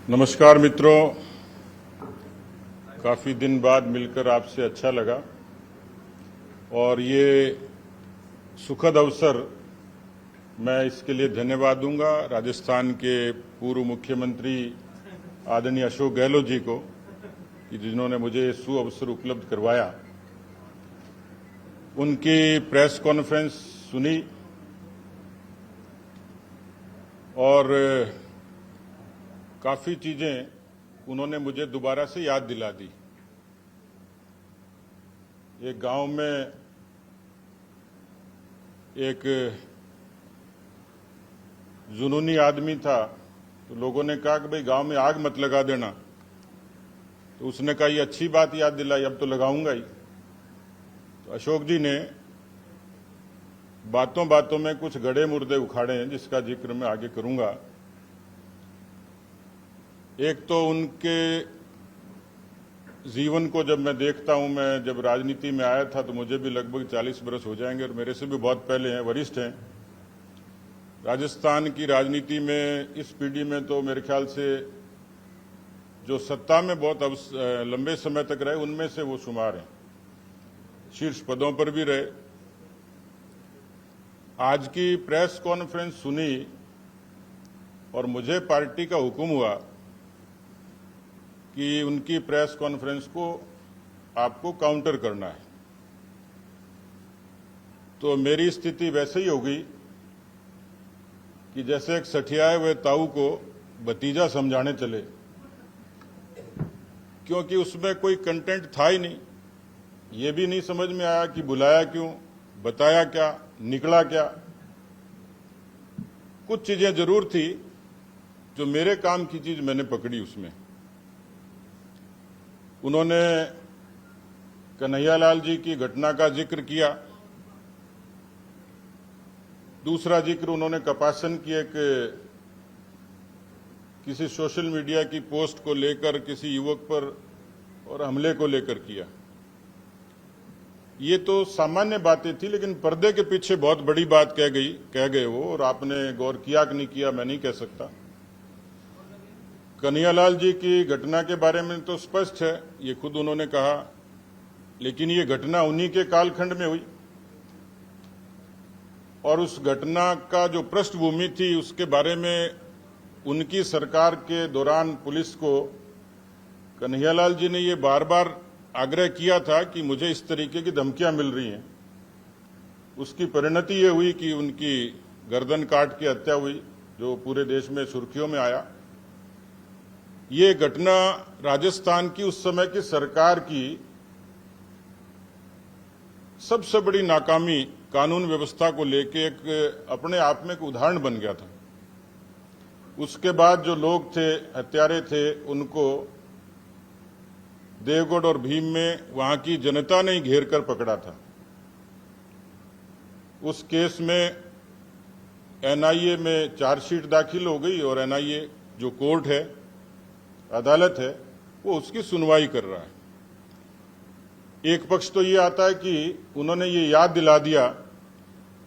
नमस्कार मित्रों, काफ़ी दिन बाद मिलकर आपसे अच्छा लगा और ये सुखद अवसर मैं इसके लिए धन्यवाद दूंगा राजस्थान के पूर्व मुख्यमंत्री आदरणीय अशोक गहलोत जी को कि जिन्होंने मुझे सुअवसर उपलब्ध करवाया। उनकी प्रेस कॉन्फ्रेंस सुनी और काफ़ी चीज़ें उन्होंने मुझे दोबारा से याद दिला दी। एक गांव में एक जुनूनी आदमी था, तो लोगों ने कहा कि भाई गांव में आग मत लगा देना। तो उसने कहा ये अच्छी बात याद दिलाई, अब तो लगाऊंगा ही। तो अशोक जी ने बातों बातों में कुछ गड़े मुर्दे उखाड़े हैं जिसका जिक्र मैं आगे करूंगा। एक तो उनके जीवन को जब मैं देखता हूं, मैं जब राजनीति में आया था तो मुझे भी लगभग 40 बरस हो जाएंगे और मेरे से भी बहुत पहले हैं, वरिष्ठ हैं। राजस्थान की राजनीति में इस पीढ़ी में तो मेरे ख्याल से जो सत्ता में बहुत लंबे समय तक रहे उनमें से वो शुमार हैं, शीर्ष पदों पर भी रहे। आज की प्रेस कॉन्फ्रेंस सुनी और मुझे पार्टी का हुक्म हुआ कि उनकी प्रेस कॉन्फ्रेंस को आपको काउंटर करना है। तो मेरी स्थिति वैसे ही हो गई कि जैसे एक सठियाए हुए ताऊ को भतीजा समझाने चले, क्योंकि उसमें कोई कंटेंट था ही नहीं। ये भी नहीं समझ में आया कि बुलाया क्यों, बताया क्या, निकला क्या। कुछ चीजें जरूर थी जो मेरे काम की चीज मैंने पकड़ी। उसमें उन्होंने कन्हैयालाल जी की घटना का जिक्र किया। दूसरा जिक्र उन्होंने कपासन की एक किसी सोशल मीडिया की पोस्ट को लेकर किसी युवक पर और हमले को लेकर किया। ये तो सामान्य बातें थी, लेकिन पर्दे के पीछे बहुत बड़ी बात कह गए वो, और आपने गौर किया कि नहीं किया मैं नहीं कह सकता। कन्हैयालाल जी की घटना के बारे में तो स्पष्ट है, ये खुद उन्होंने कहा, लेकिन ये घटना उन्हीं के कालखंड में हुई और उस घटना का जो पृष्ठभूमि थी उसके बारे में उनकी सरकार के दौरान पुलिस को कन्हैयालाल जी ने ये बार बार आग्रह किया था कि मुझे इस तरीके की धमकियां मिल रही हैं। उसकी परिणति ये हुई कि उनकी गर्दन काट के हत्या हुई, जो पूरे देश में सुर्खियों में आया। ये घटना राजस्थान की उस समय की सरकार की सबसे बड़ी नाकामी कानून व्यवस्था को लेके एक अपने आप में एक उदाहरण बन गया था। उसके बाद जो लोग थे, हत्यारे थे, उनको देवगढ़ और भीम में वहां की जनता ने घेर कर पकड़ा था। उस केस में एनआईए में चार्जशीट दाखिल हो गई और एनआईए जो कोर्ट है, अदालत है, वो उसकी सुनवाई कर रहा है। एक पक्ष तो ये आता है कि उन्होंने ये याद दिला दिया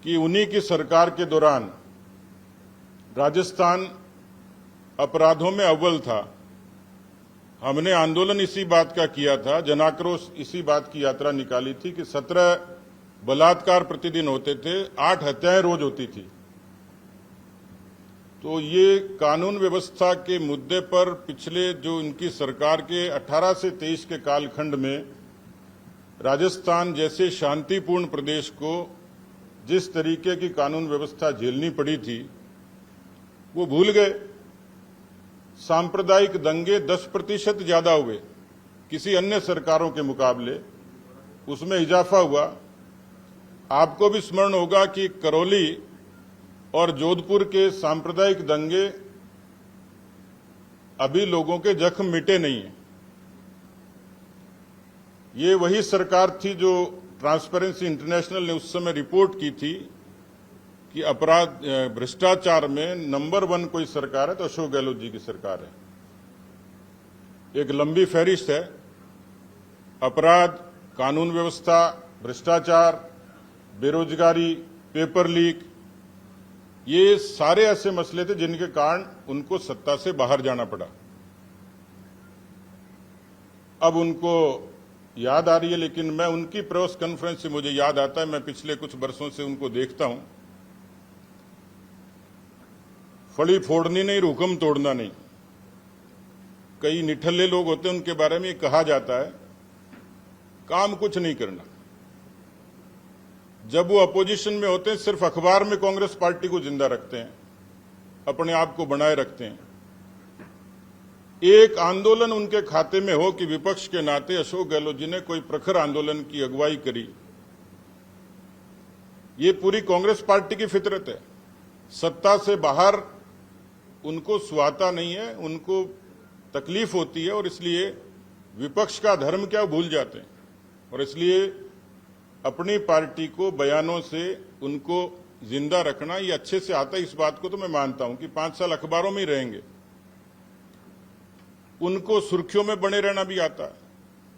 कि उन्हीं की सरकार के दौरान राजस्थान अपराधों में अव्वल था। हमने आंदोलन इसी बात का किया था, जनाक्रोश इसी बात की यात्रा निकाली थी कि 17 बलात्कार प्रतिदिन होते थे, 8 हत्याएं रोज होती थी। तो ये कानून व्यवस्था के मुद्दे पर पिछले जो इनकी सरकार के 18 से 23 के कालखंड में राजस्थान जैसे शांतिपूर्ण प्रदेश को जिस तरीके की कानून व्यवस्था झेलनी पड़ी थी वो भूल गए। सांप्रदायिक दंगे 10% ज्यादा हुए किसी अन्य सरकारों के मुकाबले, उसमें इजाफा हुआ। आपको भी स्मरण होगा कि करौली और जोधपुर के सांप्रदायिक दंगे अभी लोगों के जख्म मिटे नहीं हैं। ये वही सरकार थी जो ट्रांसपेरेंसी इंटरनेशनल ने उस समय रिपोर्ट की थी कि अपराध भ्रष्टाचार में नंबर 1 कोई सरकार है तो अशोक गहलोत जी की सरकार है। एक लंबी फहरिस्त है, अपराध, कानून व्यवस्था, भ्रष्टाचार, बेरोजगारी, पेपर लीक, ये सारे ऐसे मसले थे जिनके कारण उनको सत्ता से बाहर जाना पड़ा। अब उनको याद आ रही है, लेकिन मैं उनकी प्रेस कॉन्फ्रेंस से मुझे याद आता है, मैं पिछले कुछ वर्षों से उनको देखता हूं। फड़ी फोड़नी नहीं, हुक्म तोड़ना नहीं। कई निठल्ले लोग होते हैं, उनके बारे में ये कहा जाता है काम कुछ नहीं करना। जब वो अपोजिशन में होते हैं, सिर्फ अखबार में कांग्रेस पार्टी को जिंदा रखते हैं, अपने आप को बनाए रखते हैं। एक आंदोलन उनके खाते में हो कि विपक्ष के नाते अशोक गहलोत जी ने कोई प्रखर आंदोलन की अगुवाई करी, ये पूरी कांग्रेस पार्टी की फितरत है। सत्ता से बाहर उनको सुहाता नहीं है, उनको तकलीफ होती है, और इसलिए विपक्ष का धर्म क्या भूल जाते हैं। और इसलिए अपनी पार्टी को बयानों से उनको जिंदा रखना ये अच्छे से आता है। इस बात को तो मैं मानता हूं कि 5 साल अखबारों में ही रहेंगे, उनको सुर्खियों में बने रहना भी आता है।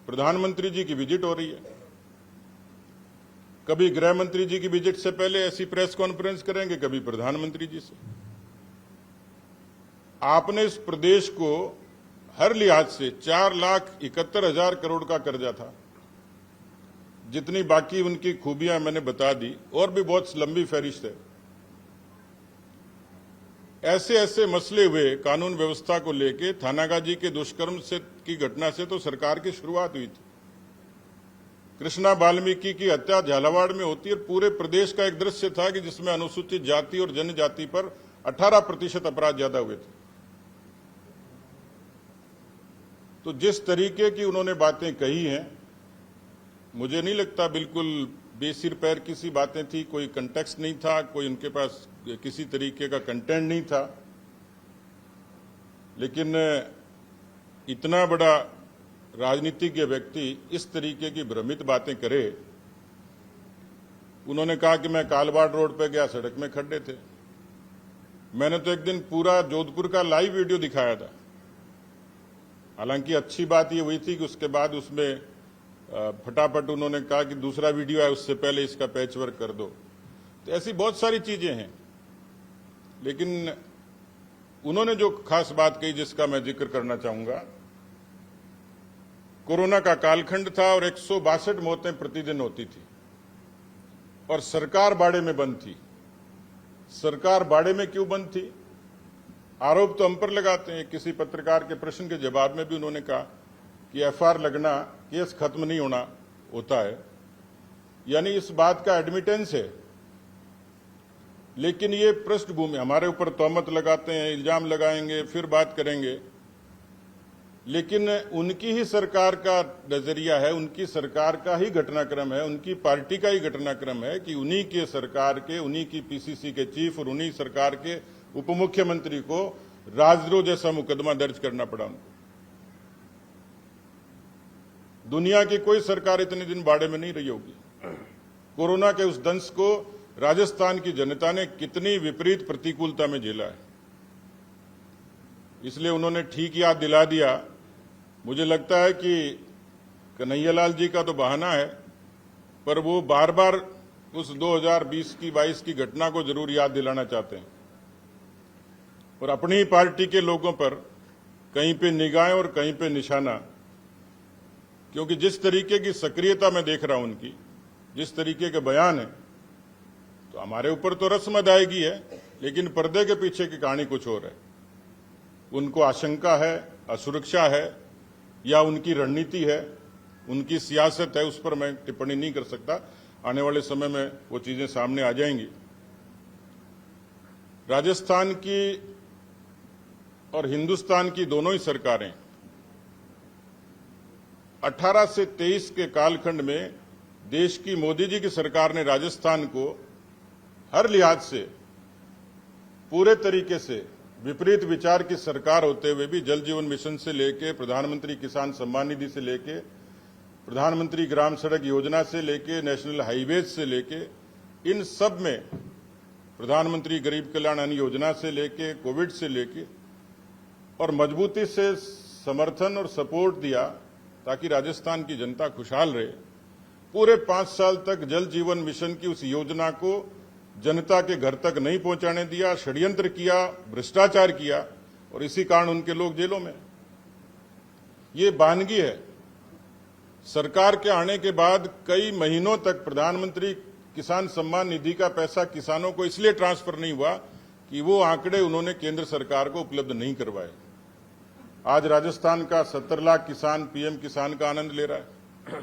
प्रधानमंत्री जी की विजिट हो रही है, कभी गृह मंत्री जी की विजिट से पहले ऐसी प्रेस कॉन्फ्रेंस करेंगे, कभी प्रधानमंत्री जी से। आपने इस प्रदेश को हर लिहाज से 4,71,000 करोड़ का कर्जा था, जितनी बाकी उनकी खूबियां मैंने बता दी, और भी बहुत लंबी फहरिस्त है। ऐसे ऐसे मसले हुए कानून व्यवस्था को लेके, थानागाजी के दुष्कर्म से की घटना से तो सरकार की शुरुआत हुई थी। कृष्णा वाल्मीकि की हत्या झालावाड़ में होती है, पूरे प्रदेश का एक दृश्य था कि जिसमें अनुसूचित जाति और जनजाति पर 18% अपराध ज्यादा हुए थे। तो जिस तरीके की उन्होंने बातें कही हैं, मुझे नहीं लगता बिल्कुल बेसिर पैर किसी बातें थी, कोई कंटेक्स्ट नहीं था, कोई उनके पास किसी तरीके का कंटेंट नहीं था। लेकिन इतना बड़ा राजनीतिज्ञ व्यक्ति इस तरीके की भ्रमित बातें करे। उन्होंने कहा कि मैं कालवाड़ रोड पे गया, सड़क में खड्डे थे। मैंने तो एक दिन पूरा जोधपुर का लाइव वीडियो दिखाया था। हालांकि अच्छी बात ये हुई थी कि उसके बाद उसमें फटाफट उन्होंने कहा कि दूसरा वीडियो है, उससे पहले इसका पैचवर्क कर दो। तो ऐसी बहुत सारी चीजें हैं, लेकिन उन्होंने जो खास बात कही जिसका मैं जिक्र करना चाहूंगा, कोरोना का कालखंड था और 162 मौतें प्रतिदिन होती थी, और सरकार बाड़े में बंद थी। सरकार बाड़े में क्यों बंद थी? आरोप तो हम पर लगाते हैं। किसी पत्रकार के प्रश्न के जवाब में भी उन्होंने कहा कि एफआईआर लगना, केस खत्म नहीं होना होता है, यानी इस बात का एडमिटेंस है। लेकिन ये पृष्ठभूमि, हमारे ऊपर तोहमत लगाते हैं, इल्जाम लगाएंगे, फिर बात करेंगे, लेकिन उनकी ही सरकार का नजरिया है, उनकी सरकार का ही घटनाक्रम है, उनकी पार्टी का ही घटनाक्रम है कि उन्हीं के सरकार के, उन्हीं की पीसीसी के चीफ और उन्हीं सरकार के उप मुख्यमंत्री को राजद्रोह जैसा मुकदमा दर्ज करना पड़ा उनको। दुनिया की कोई सरकार इतने दिन बाड़े में नहीं रही होगी। कोरोना के उस दंश को राजस्थान की जनता ने कितनी विपरीत प्रतिकूलता में झेला है, इसलिए उन्होंने ठीक याद दिला दिया। मुझे लगता है कि कन्हैयालाल जी का तो बहाना है, पर वो बार बार उस 2020 की 22 की घटना को जरूर याद दिलाना चाहते हैं, और अपनी ही पार्टी के लोगों पर कहीं पे निगाहें और कहीं पे निशाना। क्योंकि जिस तरीके की सक्रियता मैं देख रहा हूं उनकी, जिस तरीके के बयान है, तो हमारे ऊपर तो रस्म अदायगी है, लेकिन पर्दे के पीछे की कहानी कुछ और है। उनको आशंका है, असुरक्षा है, या उनकी रणनीति है, उनकी सियासत है, उस पर मैं टिप्पणी नहीं कर सकता। आने वाले समय में वो चीजें सामने आ जाएंगी। राजस्थान की और हिंदुस्तान की दोनों ही सरकारें 18 से 23 के कालखंड में देश की मोदी जी की सरकार ने राजस्थान को हर लिहाज से पूरे तरीके से, विपरीत विचार की सरकार होते हुए भी, जल जीवन मिशन से लेके, प्रधानमंत्री किसान सम्मान निधि से लेके, प्रधानमंत्री ग्राम सड़क योजना से लेके, नेशनल हाईवेज से लेके, इन सब में, प्रधानमंत्री गरीब कल्याण अन्न योजना से लेके, कोविड से लेके, और मजबूती से समर्थन और सपोर्ट दिया ताकि राजस्थान की जनता खुशहाल रहे। पूरे 5 साल तक जल जीवन मिशन की उस योजना को जनता के घर तक नहीं पहुंचाने दिया, षड्यंत्र किया, भ्रष्टाचार किया, और इसी कारण उनके लोग जेलों में। ये वानगी है सरकार के आने के बाद कई महीनों तक प्रधानमंत्री किसान सम्मान निधि का पैसा किसानों को इसलिए ट्रांसफर नहीं हुआ कि वो आंकड़े उन्होंने केंद्र सरकार को उपलब्ध नहीं करवाए। आज राजस्थान का 70 लाख किसान पीएम किसान का आनंद ले रहा है।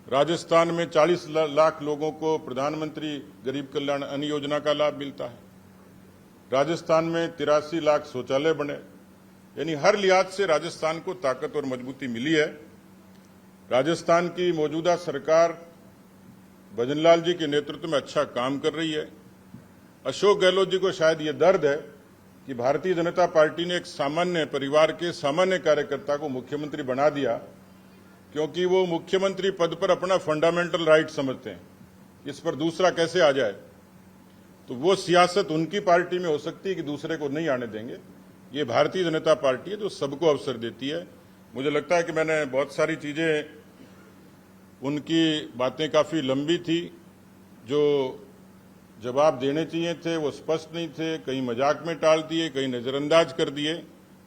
राजस्थान में 40 लाख लोगों को प्रधानमंत्री गरीब कल्याण अन्न योजना का लाभ मिलता है। राजस्थान में 83 लाख शौचालय बने, यानी हर लिहाज से राजस्थान को ताकत और मजबूती मिली है। राजस्थान की मौजूदा सरकार भजनलाल जी के नेतृत्व में अच्छा काम कर रही है। अशोक गहलोत जी को शायद ये दर्द है कि भारतीय जनता पार्टी ने एक सामान्य परिवार के सामान्य कार्यकर्ता को मुख्यमंत्री बना दिया, क्योंकि वो मुख्यमंत्री पद पर अपना फंडामेंटल राइट समझते हैं, इस पर दूसरा कैसे आ जाए। तो वो सियासत उनकी पार्टी में हो सकती है कि दूसरे को नहीं आने देंगे। ये भारतीय जनता पार्टी है जो सबको अवसर देती है। मुझे लगता है कि मैंने बहुत सारी चीजें, उनकी बातें काफी लंबी थी, जो जवाब देने चाहिए थे वो स्पष्ट नहीं थे, कहीं मजाक में टाल दिए, कहीं नजरअंदाज कर दिए।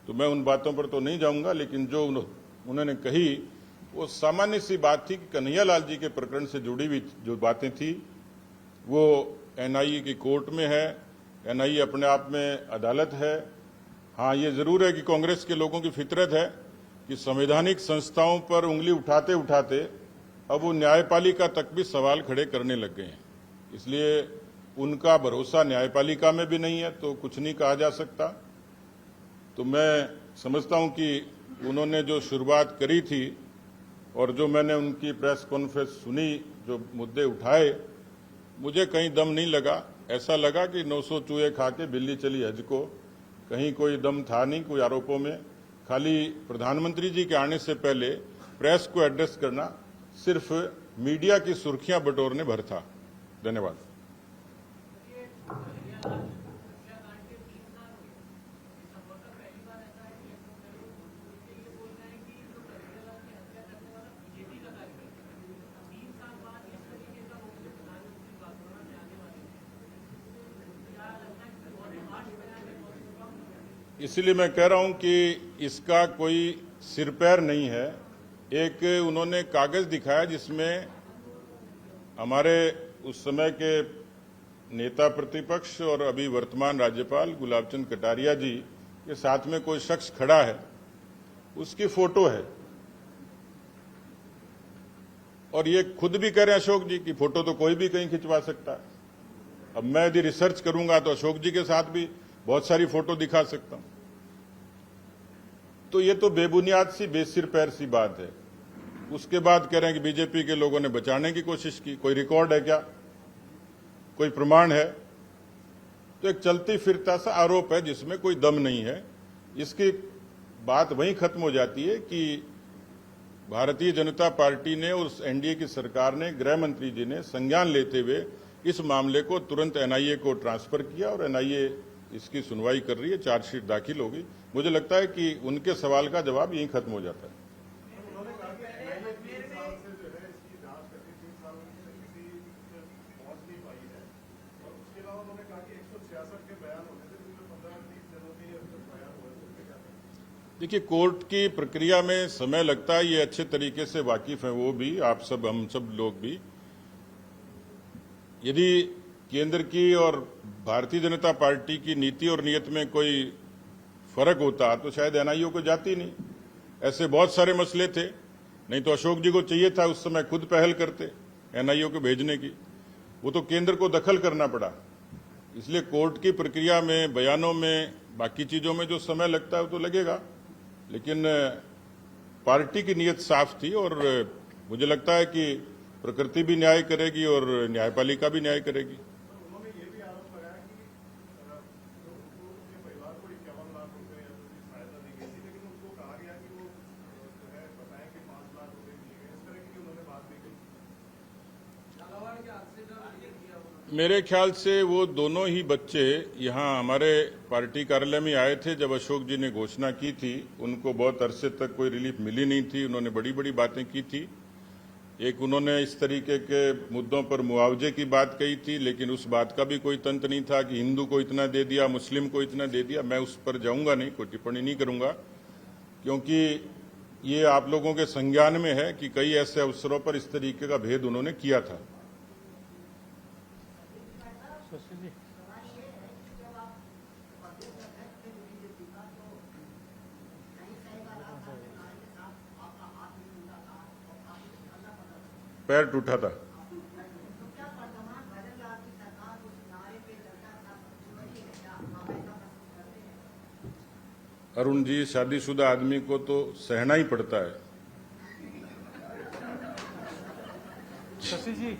तो मैं उन बातों पर तो नहीं जाऊंगा, लेकिन जो उन्होंने कही वो सामान्य सी बात थी कि कन्हैयालाल जी के प्रकरण से जुड़ी हुई जो बातें थी वो एनआईए की कोर्ट में है। एनआईए अपने आप में अदालत है। हाँ, ये जरूर है कि कांग्रेस के लोगों की फितरत है कि संवैधानिक संस्थाओं पर उंगली उठाते उठाते अब वो न्यायपालिका तक भी सवाल खड़े करने लग गए हैं। इसलिए उनका भरोसा न्यायपालिका में भी नहीं है तो कुछ नहीं कहा जा सकता। तो मैं समझता हूं कि उन्होंने जो शुरुआत करी थी और जो मैंने उनकी प्रेस कॉन्फ्रेंस सुनी, जो मुद्दे उठाए, मुझे कहीं दम नहीं लगा। ऐसा लगा कि 900 चूहे खा के बिल्ली चली हज को। कहीं कोई दम था नहीं कोई आरोपों में। खाली प्रधानमंत्री जी के आने से पहले प्रेस को एड्रेस करना सिर्फ मीडिया की सुर्खियां बटोरने भर था। धन्यवाद। इसलिए मैं कह रहा हूं कि इसका कोई सिर पैर नहीं है। एक उन्होंने कागज दिखाया जिसमें हमारे उस समय के नेता प्रतिपक्ष और अभी वर्तमान राज्यपाल गुलाबचंद कटारिया जी के साथ में कोई शख्स खड़ा है, उसकी फोटो है। और ये खुद भी कह रहे हैं अशोक जी की फोटो तो कोई भी कहीं खिंचवा सकता है। अब मैं यदि रिसर्च करूंगा तो अशोक जी के साथ भी बहुत सारी फोटो दिखा सकता हूं। तो ये तो बेबुनियाद सी बेसिर पैर सी बात है। उसके बाद कह रहे हैं कि बीजेपी के लोगों ने बचाने की कोशिश की। कोई रिकॉर्ड है क्या? कोई प्रमाण है? तो एक चलती फिरता सा आरोप है जिसमें कोई दम नहीं है। इसकी बात वहीं खत्म हो जाती है कि भारतीय जनता पार्टी ने और एनडीए की सरकार ने, गृह मंत्री जी ने संज्ञान लेते हुए इस मामले को तुरंत एनआईए को ट्रांसफर किया और एनआईए इसकी सुनवाई कर रही है। चार्जशीट दाखिल होगी। मुझे लगता है कि उनके सवाल का जवाब यहीं खत्म हो जाता है। देखिए, कोर्ट की प्रक्रिया में समय लगता है, ये अच्छे तरीके से वाकिफ है वो भी, आप सब, हम सब लोग भी। यदि केंद्र की और भारतीय जनता पार्टी की नीति और नीयत में कोई फर्क होता तो शायद एनआईए को जाती नहीं। ऐसे बहुत सारे मसले थे, नहीं तो अशोक जी को चाहिए था उस समय खुद पहल करते एनआईए को भेजने की। वो तो केंद्र को दखल करना पड़ा। इसलिए कोर्ट की प्रक्रिया में, बयानों में, बाकी चीजों में जो समय लगता है वो तो लगेगा, लेकिन पार्टी की नीयत साफ थी और मुझे लगता है कि प्रकृति भी न्याय करेगी और न्यायपालिका भी न्याय करेगी। मेरे ख्याल से वो दोनों ही बच्चे यहाँ हमारे पार्टी कार्यालय में आए थे जब अशोक जी ने घोषणा की थी। उनको बहुत अरसे तक कोई रिलीफ मिली नहीं थी। उन्होंने बड़ी बड़ी बातें की थी। एक उन्होंने इस तरीके के मुद्दों पर मुआवजे की बात कही थी, लेकिन उस बात का भी कोई तंत्र नहीं था कि हिंदू को इतना दे दिया, मुस्लिम को इतना दे दिया। मैं उस पर जाऊंगा नहीं, कोई टिप्पणी नहीं करूंगा, क्योंकि ये आप लोगों के संज्ञान में है कि कई ऐसे अवसरों पर इस तरीके का भेद उन्होंने किया था। पैर टूटा था। अरुण जी, शादीशुदा आदमी को तो सहना ही पड़ता है। शशि जी